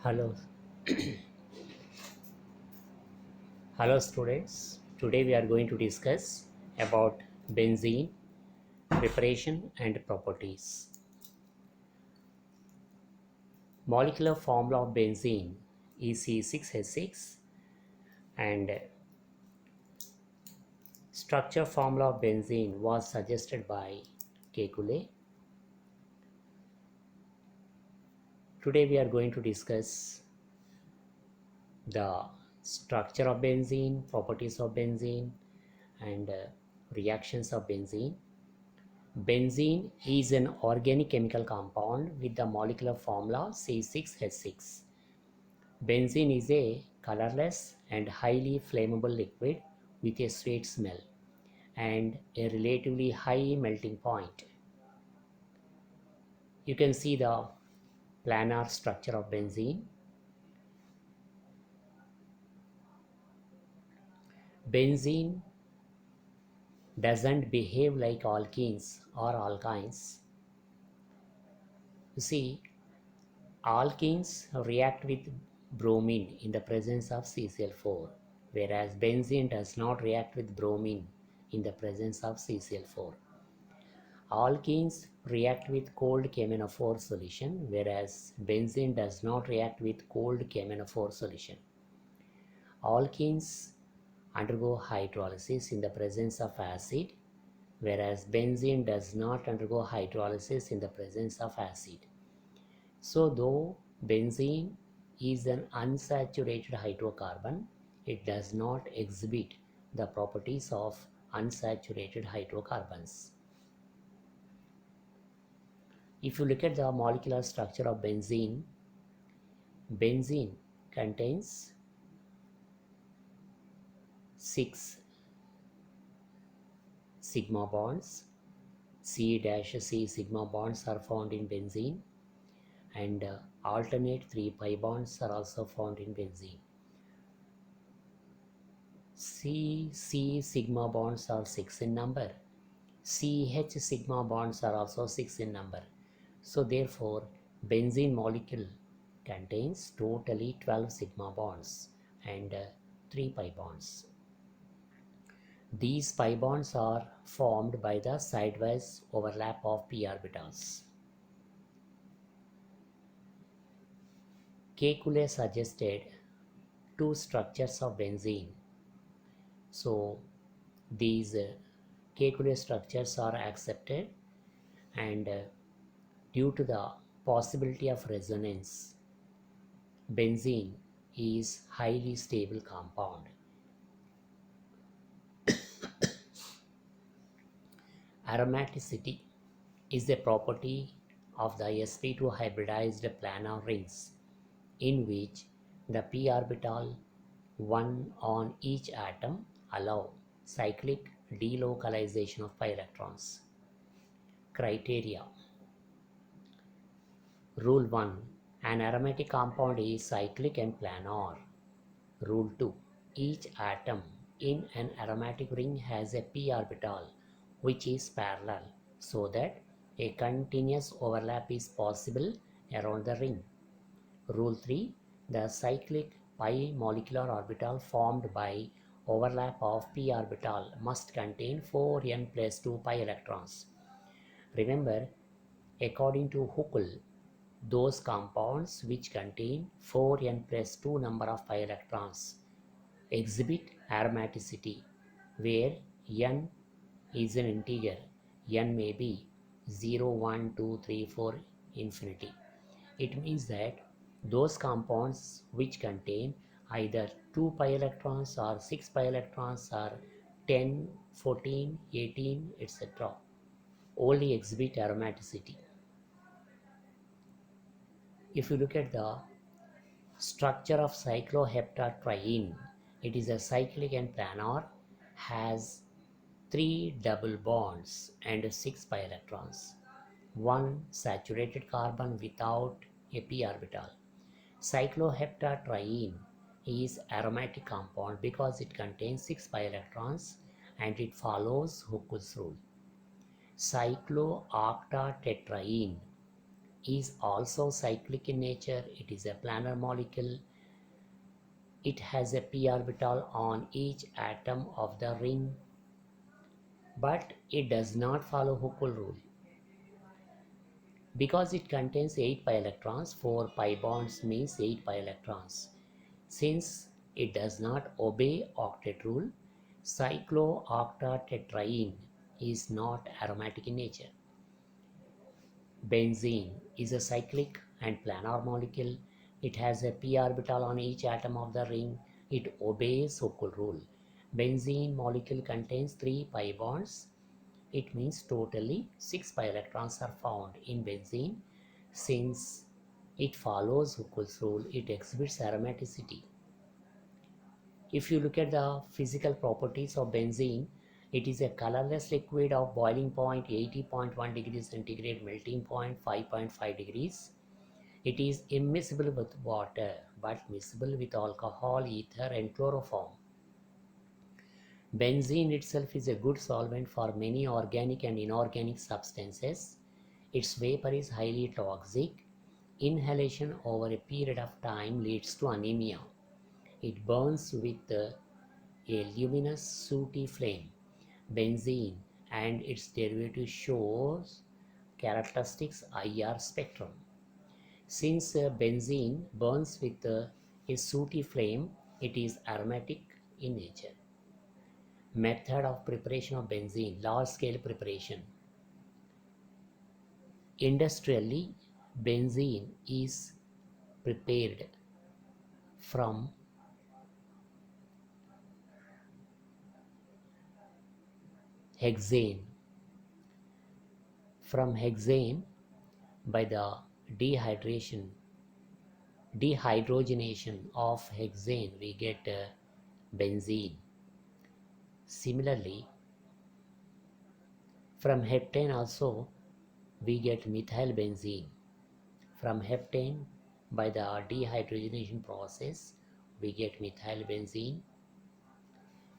Hello, hello students. Today we are going to discuss about benzene preparation and properties. Molecular formula of benzene is C6H6 and structure formula of benzene was suggested by Kekulé. Today we are going to discuss the structure of benzene, properties of benzene and reactions of benzene. Benzene is an organic chemical compound with the molecular formula C6H6. Benzene is a colorless and highly flammable liquid with a sweet smell and a relatively high melting point. You can see the planar structure of benzene. Benzene doesn't behave like alkenes or alkynes. You see, alkenes react with bromine in the presence of CCl4, whereas benzene does not react with bromine in the presence of CCl4. Alkenes react with cold KMnO4 solution, whereas benzene does not react with cold KMnO4 solution. Alkenes undergo hydrolysis in the presence of acid, whereas benzene does not undergo hydrolysis in the presence of acid. So though benzene is an unsaturated hydrocarbon, it does not exhibit the properties of unsaturated hydrocarbons. If you look at the molecular structure of benzene, benzene contains 6 sigma bonds. C-C sigma bonds are found in benzene and alternate 3 pi bonds are also found in benzene. C sigma bonds are 6 in number. CH sigma bonds are also 6 in number. So therefore, benzene molecule contains totally 12 sigma bonds and 3 pi bonds. These pi bonds are formed by the sidewise overlap of p orbitals. Kekulé suggested two structures of benzene. So these Kekulé structures are accepted and due to the possibility of resonance, benzene is highly stable compound. Aromaticity is a property of the sp2 hybridized planar rings in which the p orbital, one on each atom, allow cyclic delocalization of pi electrons. Criteria. Rule 1. An aromatic compound is cyclic and planar. Rule 2. Each atom in an aromatic ring has a p orbital which is parallel so that a continuous overlap is possible around the ring. Rule 3. The cyclic pi molecular orbital formed by overlap of p orbital must contain 4n plus 2 pi electrons. Remember, according to Huckel, those compounds which contain 4n plus 2 number of pi electrons exhibit aromaticity, where n is an integer. N may be 0, 1, 2, 3, 4, infinity. It means that those compounds which contain either 2 pi electrons or 6 pi electrons or 10, 14, 18, etc. only exhibit aromaticity. If you look at the structure of cycloheptatriene, it is a cyclic and planar, has 3 double bonds and 6 pi electrons, 1 saturated carbon without a p orbital. Cycloheptatriene is aromatic compound because it contains 6 pi electrons and it follows Huckel's rule. Cyclooctatetraene is also cyclic in nature. It is a planar molecule. It has a p orbital on each atom of the ring, but it does not follow Huckel rule. Because it contains 8 pi electrons, 4 pi bonds means 8 pi electrons. Since it does not obey octet rule, cyclooctatetraene is not aromatic in nature. Benzene is a cyclic and planar molecule. It has a p orbital on each atom of the ring. It obeys Huckel rule. Benzene molecule contains 3 pi bonds. It means totally 6 pi electrons are found in benzene. Since it follows Huckel's rule, it exhibits aromaticity. If you look at the physical properties of benzene, it is a colorless liquid of boiling point 80.1 degrees centigrade, melting point 5.5 degrees. It is immiscible with water but miscible with alcohol, ether and chloroform. Benzene itself is a good solvent for many organic and inorganic substances. Its vapor is highly toxic. Inhalation over a period of time leads to anemia. It burns with a luminous sooty flame. Benzene and its derivatives shows characteristics IR spectrum. Since benzene burns with a sooty flame, it is aromatic in nature. Method of preparation of benzene, large scale preparation. Industrially, benzene is prepared from hexane. From hexane, by the dehydrogenation of hexane, we get benzene. Similarly, from heptane also we get methyl benzene. From heptane, by the dehydrogenation process, we get methyl benzene.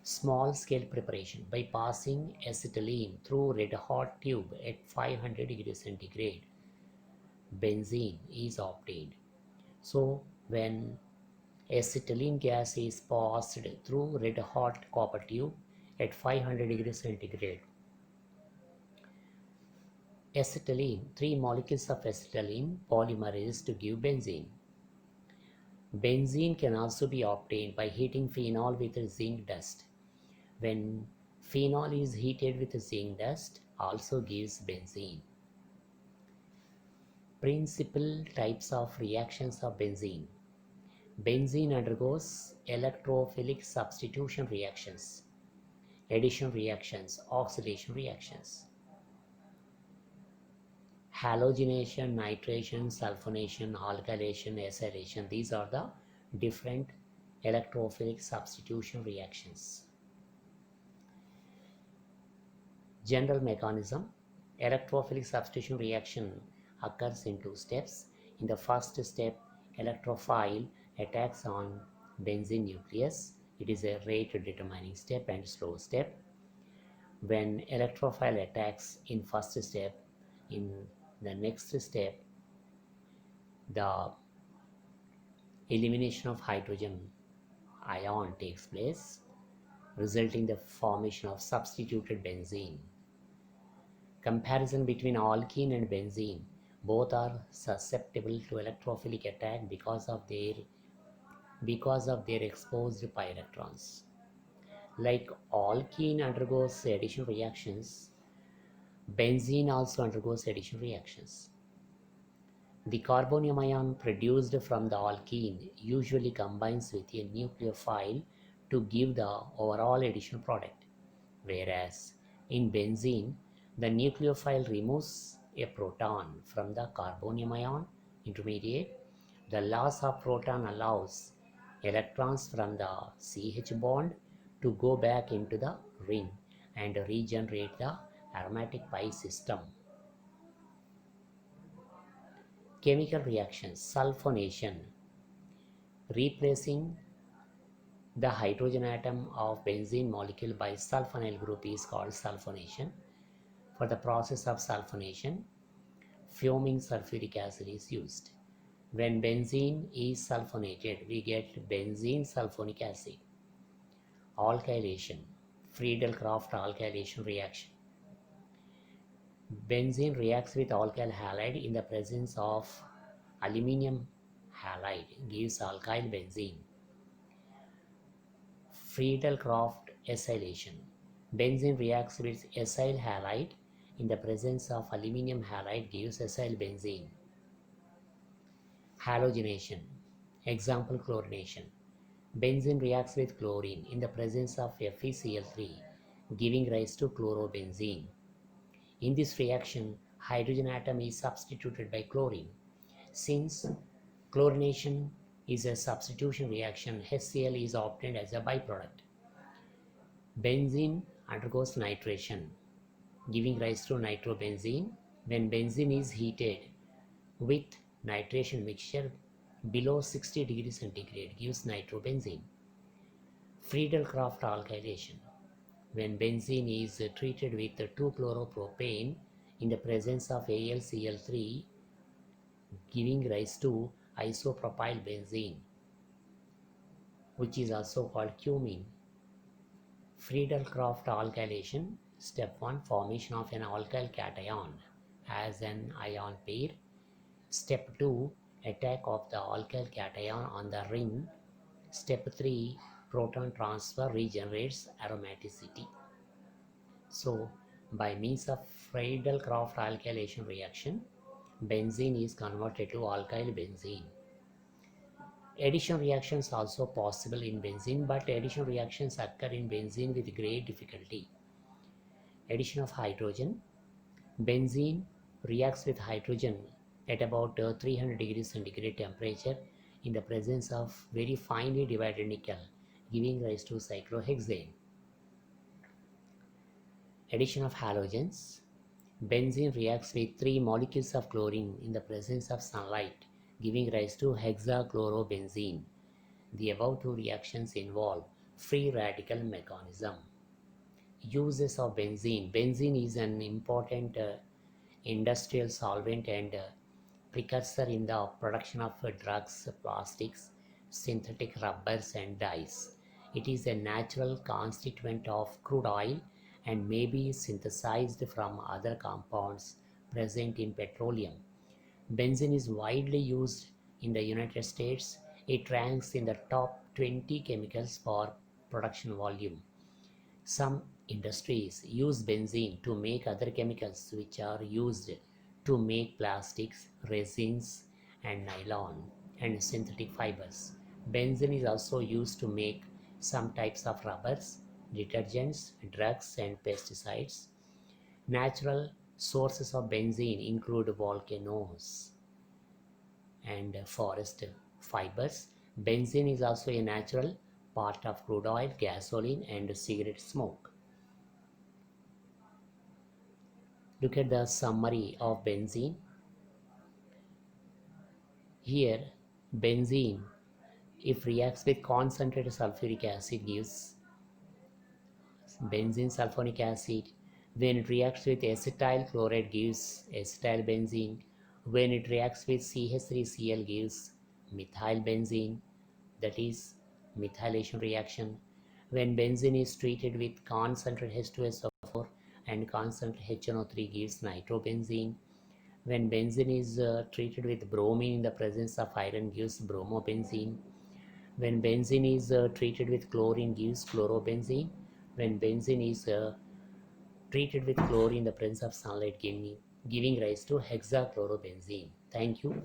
Small scale preparation, by passing acetylene through red hot tube at 500 degrees centigrade, benzene is obtained. So when acetylene gas is passed through red hot copper tube at 500 degrees centigrade, acetylene, 3 molecules of acetylene polymerase to give benzene. Benzene can also be obtained by heating phenol with zinc dust. When phenol is heated with zinc dust, also gives benzene. Principal types of reactions of benzene. Benzene undergoes electrophilic substitution reactions, addition reactions, oxidation reactions, halogenation, nitration, sulfonation, alkylation, acylation. These are the different electrophilic substitution reactions. General mechanism. Electrophilic substitution reaction occurs in 2 steps. In the first step, electrophile attacks on benzene nucleus. It is a rate determining step and slow step. When electrophile attacks in first step, in the next step, the elimination of hydrogen ion takes place, resulting in the formation of substituted benzene. Comparison between alkene and benzene. Both are susceptible to electrophilic attack because of their exposed pi electrons. Like alkene undergoes addition reactions, benzene also undergoes addition reactions. The carbonium ion produced from the alkene usually combines with a nucleophile to give the overall addition product, whereas in benzene, the nucleophile removes a proton from the carbonium ion intermediate. The loss of proton allows electrons from the CH bond to go back into the ring and regenerate the aromatic pi system. Chemical reactions. Sulfonation. Replacing the hydrogen atom of benzene molecule by sulfonyl group is called sulfonation. For the process of sulfonation, fuming sulfuric acid is used. When benzene is sulfonated, we get benzene sulfonic acid. Alkylation, Friedel-Crafts alkylation reaction. Benzene reacts with alkyl halide in the presence of aluminum halide, gives alkyl benzene. Friedel-Crafts acylation. Benzene reacts with acyl halide in the presence of aluminum halide, gives acyl benzene. Halogenation. Example, chlorination. Benzene reacts with chlorine in the presence of FeCl3, giving rise to chlorobenzene. In this reaction, hydrogen atom is substituted by chlorine. Since chlorination is a substitution reaction, HCl is obtained as a byproduct. Benzene undergoes nitration, giving rise to nitrobenzene. When benzene is heated with nitration mixture below 60 degrees centigrade, gives nitrobenzene. Friedel-Crafts alkylation. When benzene is treated with 2-chloropropane in the presence of AlCl3, giving rise to isopropyl benzene, which is also called cumene. Friedel-Crafts alkylation. Step 1, formation of an alkyl cation as an ion pair. Step 2, attack of the alkyl cation on the ring. Step 3, proton transfer regenerates aromaticity. So, by means of Friedel-Crafts alkylation reaction, benzene is converted to alkyl benzene. Addition reactions also possible in benzene, but addition reactions occur in benzene with great difficulty. Addition of hydrogen. Benzene reacts with hydrogen at about 300 degrees centigrade temperature in the presence of very finely divided nickel, giving rise to cyclohexane. Addition of halogens. Benzene reacts with 3 molecules of chlorine in the presence of sunlight, giving rise to hexachlorobenzene. The above two reactions involve free radical mechanism. Uses of benzene. Benzene is an important industrial solvent and precursor in the production of drugs, plastics, synthetic rubbers and dyes. It is a natural constituent of crude oil and may be synthesized from other compounds present in petroleum. Benzene is widely used in the United States. It ranks in the top 20 chemicals for production volume. Some industries use benzene to make other chemicals which are used to make plastics, resins, and nylon and synthetic fibers. Benzene is also used to make some types of rubbers, detergents, drugs, and pesticides. Natural sources of benzene include volcanoes and forest fibers. Benzene is also a natural part of crude oil, gasoline, and cigarette smoke. Look at the summary of benzene. Here, benzene, if reacts with concentrated sulfuric acid, gives benzene sulfonic acid. When it reacts with acetyl chloride, gives acetyl benzene. When it reacts with CH3Cl, gives methyl benzene, that is methylation reaction. When benzene is treated with concentrated H2SO4 and concentrated HNO3, gives nitrobenzene. When benzene is treated with bromine in the presence of iron, gives bromobenzene. When benzene is treated with chlorine, gives chlorobenzene. When benzene is treated with chlorine in the presence of sunlight, giving rise to hexachlorobenzene. Thank you.